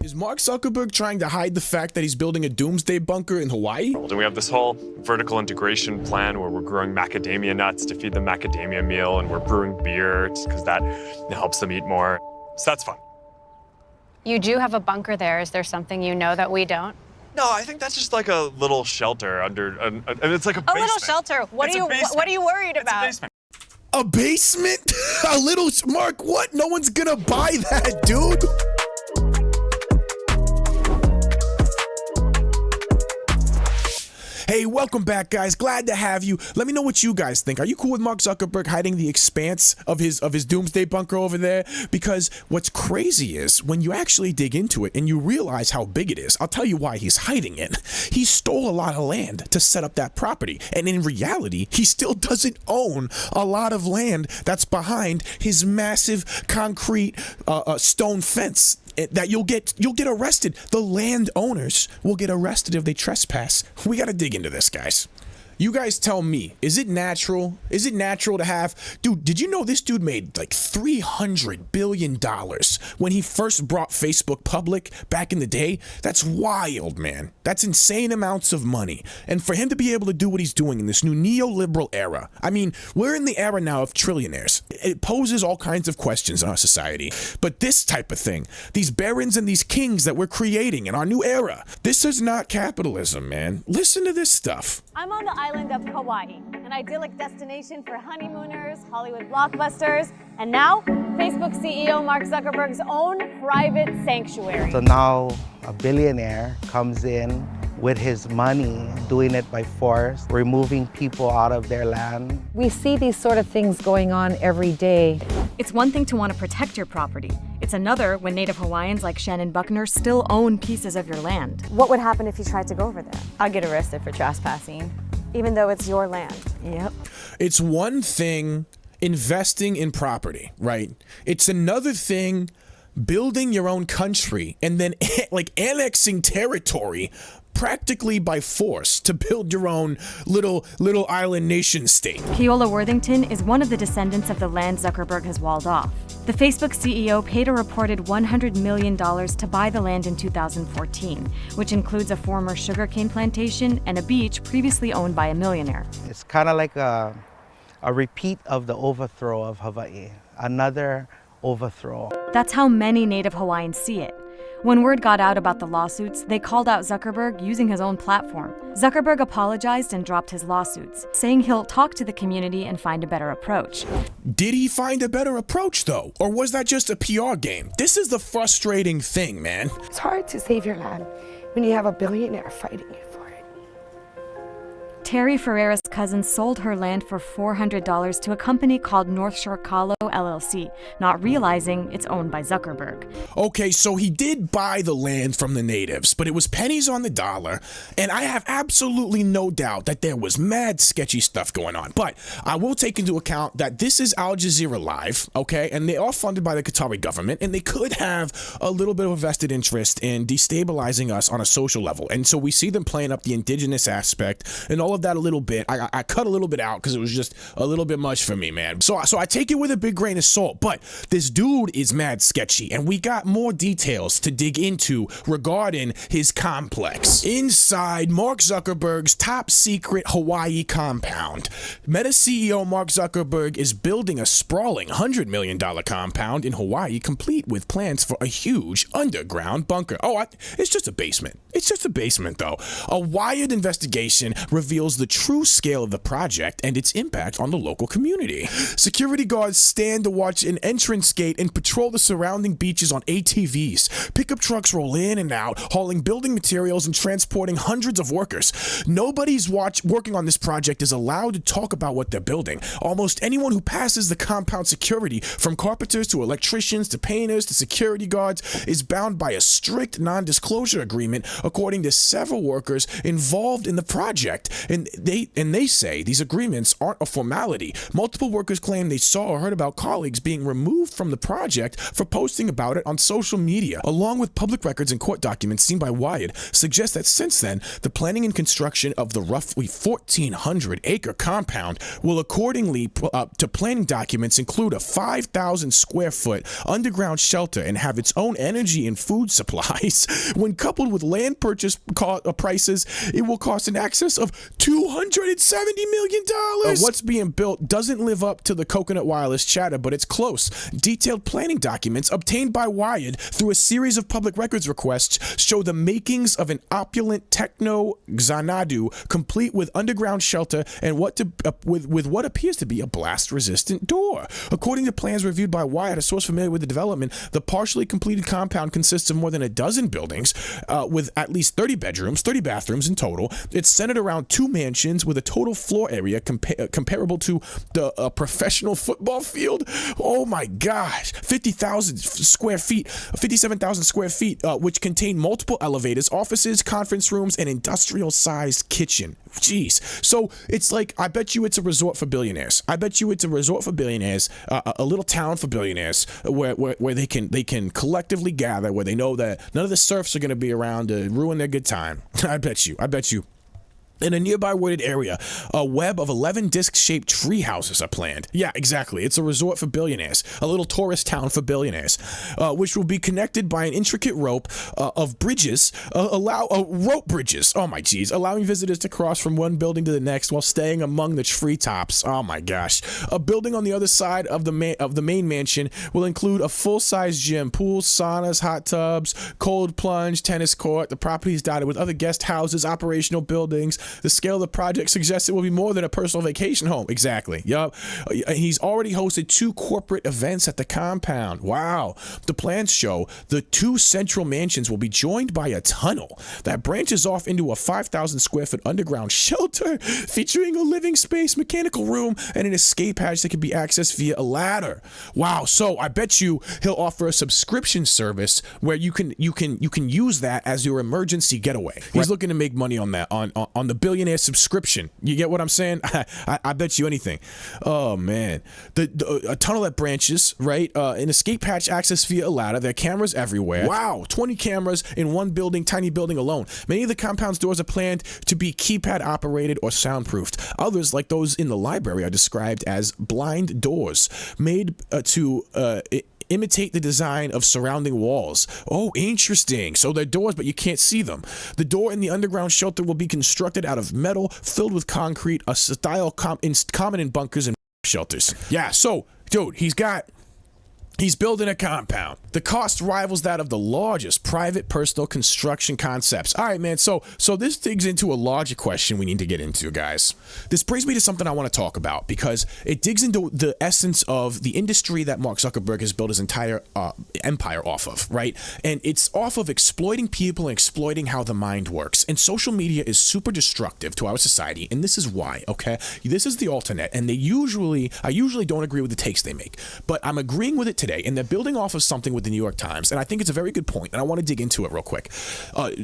Is Mark Zuckerberg trying to hide the fact that he's building a doomsday bunker in Hawaii? And we have this whole vertical integration plan where we're growing macadamia nuts to feed them macadamia meal, and we're brewing beer because that helps them eat more. So that's fun. You do have a bunker there. Is there something you know that we don't? No, I think that's just like a little shelter under, and it's like a basement. A little shelter. What are you worried about? It's a basement. A basement? A little, Mark, what? No one's gonna buy that, dude. Hey, welcome back, guys. Glad to have you. Let me know what you guys think. Are you cool with Mark Zuckerberg hiding the expanse of his doomsday bunker over there? Because what's crazy is when you actually dig into it and you realize how big it is, I'll tell you why he's hiding it. He stole a lot of land to set up that property. And in reality, he still doesn't own a lot of land that's behind his massive concrete stone fence. That you'll get arrested. The landowners will get arrested if they trespass. We got to dig into this, guys. You guys tell me, is it natural? Is it natural to have... Dude, did you know this dude made like $300 billion when he first brought Facebook public back in the day? That's wild, man. That's insane amounts of money. And for him to be able to do what he's doing in this new neoliberal era, I mean, we're in the era now of trillionaires. It poses all kinds of questions in our society. But this type of thing, these barons and these kings that we're creating in our new era, this is not capitalism, man. Listen to this stuff. I'm on the island of Kauai, an idyllic destination for honeymooners, Hollywood blockbusters, and now Facebook CEO Mark Zuckerberg's own private sanctuary. So now a billionaire comes in with his money, doing it by force, removing people out of their land. We see these sort of things going on every day. It's one thing to want to protect your property. It's another when Native Hawaiians like Shannon Buckner still own pieces of your land. What would happen if you tried to go over there? I'll get arrested for trespassing. Even though it's your land. Yep. It's one thing investing in property, right? It's another thing building your own country and then like annexing territory practically by force to build your own little island nation state. Keola Worthington is one of the descendants of the land Zuckerberg has walled off. The Facebook CEO paid a reported $100 million to buy the land in 2014, which includes a former sugarcane plantation and a beach previously owned by a millionaire. It's kind of like a repeat of the overthrow of Hawaii, another overthrow. That's how many Native Hawaiians see it. When word got out about the lawsuits, they called out Zuckerberg using his own platform. Zuckerberg apologized and dropped his lawsuits, saying he'll talk to the community and find a better approach. Did he find a better approach, though? Or was that just a PR game? This is the frustrating thing, man. It's hard to save your land when you have a billionaire fighting you for it. Terry Ferreira's cousin sold her land for $400 to a company called North Shore Kalo LLC, not realizing it's owned by Zuckerberg. Okay, so he did buy the land from the natives, but it was pennies on the dollar, and I have absolutely no doubt that there was mad sketchy stuff going on. But I will take into account that this is Al Jazeera Live, okay, and they are funded by the Qatari government, and they could have a little bit of a vested interest in destabilizing us on a social level. And so we see them playing up the indigenous aspect and all of that a little bit. I cut a little bit out because it was just a little bit much for me, man. So I take it with a big grain of salt, but this dude is mad sketchy, and we got more details to dig into regarding his complex. Inside Mark Zuckerberg's top secret Hawaii compound, Meta CEO Mark Zuckerberg is building a sprawling $100 million compound in Hawaii, complete with plans for a huge underground bunker. Oh, it's just a basement. It's just a basement, though. A Wired investigation reveals the true scale of the project and its impact on the local community. Security guards stand to watch an entrance gate and patrol the surrounding beaches on ATVs. Pickup trucks roll in and out, hauling building materials and transporting hundreds of workers. Nobody's working on this project is allowed to talk about what they're building. Almost anyone who passes the compound security, from carpenters to electricians to painters to security guards, is bound by a strict non-disclosure agreement, according to several workers involved in the project. And they say these agreements aren't a formality. Multiple workers claim they saw or heard about colleagues being removed from the project for posting about it on social media, along with public records and court documents seen by Wired, suggest that since then, the planning and construction of the roughly 1,400-acre compound will, accordingly to planning documents, include a 5,000 square foot underground shelter and have its own energy and food supplies. When coupled with land purchase prices, it will cost in excess of $270 million. What's being built doesn't live up to the Coconut Wireless chatter, but it's close. Detailed planning documents obtained by Wired through a series of public records requests show the makings of an opulent techno Xanadu, complete with underground shelter and with what appears to be a blast-resistant door. According to plans reviewed by Wired, a source familiar with the development, the partially completed compound consists of more than a dozen buildings with at least 30 bedrooms, 30 bathrooms in total. It's centered around 2 mansions with a total floor area comparable to the professional football field. Oh my gosh, 50,000 square feet, 57,000 square feet, which contain multiple elevators, offices, conference rooms, and industrial-sized kitchen. Jeez. So it's like, I bet you it's a resort for billionaires. I bet you it's a resort for billionaires, a little town for billionaires, where they can collectively gather, where they know that none of the serfs are going to be around to ruin their good time. I bet you. In a nearby wooded area, a web of 11 disc-shaped tree houses are planned. Yeah, exactly. It's a resort for billionaires, a little tourist town for billionaires, which will be connected by an intricate rope of bridges, rope bridges. Oh my geez, allowing visitors to cross from one building to the next while staying among the treetops. Oh my gosh. A building on the other side of the main mansion will include a full-size gym, pools, saunas, hot tubs, cold plunge, tennis court. The property is dotted with other guest houses, operational buildings. The scale of the project suggests it will be more than a personal vacation home. Exactly. Yup. He's already hosted 2 corporate events at the compound. Wow. The plans show the 2 central mansions will be joined by a tunnel that branches off into a 5,000 square foot underground shelter featuring a living space, mechanical room, and an escape hatch that can be accessed via a ladder. Wow. So I bet you he'll offer a subscription service where you can use that as your emergency getaway. He's looking to make money on that, on the billionaire subscription. You get what I'm saying? I bet you anything. Oh man, a tunnel that branches, right? An escape hatch access via a ladder. There are cameras everywhere. Wow, 20 cameras in one building, tiny building alone. Many of the compound's doors are planned to be keypad operated or soundproofed. Others, like those in the library, are described as blind doors, made to imitate the design of surrounding walls. Oh, interesting. So they're doors, but you can't see them. The door in the underground shelter will be constructed out of metal filled with concrete, a style common in bunkers and shelters. Yeah, so, dude, he's building a compound. The cost rivals that of the largest private personal construction concepts. All right, man, so this digs into a larger question we need to get into, guys. This brings me to something I want to talk about because it digs into the essence of the industry that Mark Zuckerberg has built his entire empire off of, right? And it's off of exploiting people and exploiting how the mind works. And social media is super destructive to our society, and this is why, okay? This is the alternate, and I usually don't agree with the takes they make, but I'm agreeing with it today, and they're building off of something with the New York Times, and I think it's a very good point, and I want to dig into it real quick.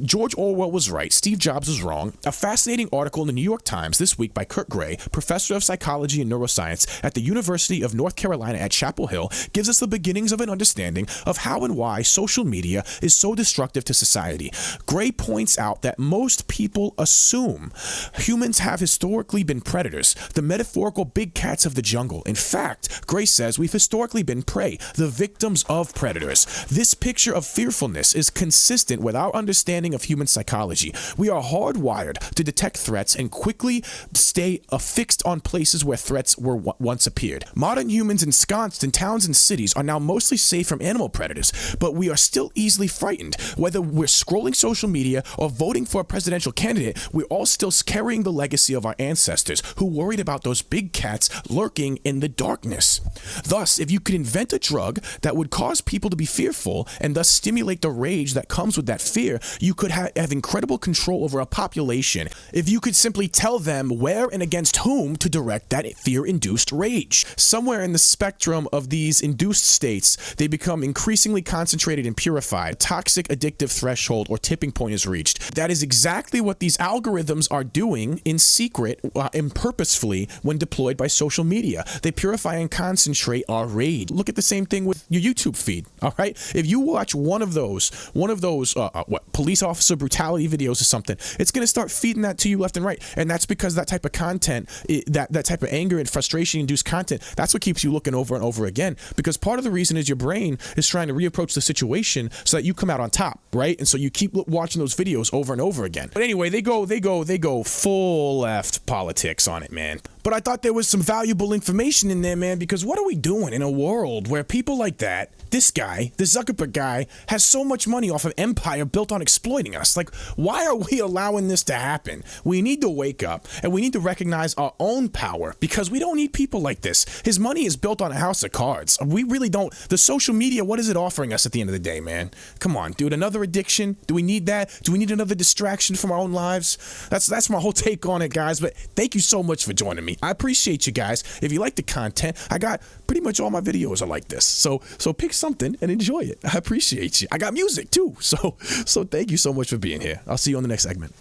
George Orwell was right. Steve Jobs was wrong. A fascinating article in the New York Times this week by Kurt Gray, professor of psychology and neuroscience at the University of North Carolina at Chapel Hill, gives us the beginnings of an understanding of how and why social media is so destructive to society. Gray points out that most people assume humans have historically been predators, the metaphorical big cats of the jungle. In fact, Gray says we've historically been prey, the victims of predators. This picture of fearfulness is consistent with our understanding of human psychology. We are hardwired to detect threats and quickly stay affixed on places where threats were once appeared. Modern humans ensconced in towns and cities are now mostly safe from animal predators, but we are still easily frightened. Whether we're scrolling social media or voting for a presidential candidate, we're all still carrying the legacy of our ancestors who worried about those big cats lurking in the darkness. Thus, if you could invent a drug drug that would cause people to be fearful and thus stimulate the rage that comes with that fear, you could have incredible control over a population if you could simply tell them where and against whom to direct that fear-induced rage. Somewhere in the spectrum of these induced states, they become increasingly concentrated and purified. Toxic addictive threshold or tipping point is reached. That is exactly what these algorithms are doing in secret and purposefully when deployed by social media. They purify and concentrate our rage. Look at the same thing with your YouTube feed, all right? If you watch one of those police officer brutality videos or something, it's going to start feeding that to you left and right. And that's because that type of content, that type of anger and frustration induced content, that's what keeps you looking over and over again. Because part of the reason is your brain is trying to reapproach the situation so that you come out on top, right? And so you keep watching those videos over and over again. But anyway, they go full left politics on it, man. But I thought there was some valuable information in there, man, because what are we doing in a world where people like that, this guy, the Zuckerberg guy, has so much money off an empire built on exploiting us? Like, why are we allowing this to happen? We need to wake up and we need to recognize our own power because we don't need people like this. His money is built on a house of cards. We really don't. The social media, what is it offering us at the end of the day, man? Come on, dude, another addiction? Do we need that? Do we need another distraction from our own lives? That's my whole take on it, guys. But thank you so much for joining me. I appreciate you guys. If you like the content, I got pretty much all my videos are like this. So pick something and enjoy it. I appreciate you. I got music too. So thank you so much for being here. I'll see you on the next segment.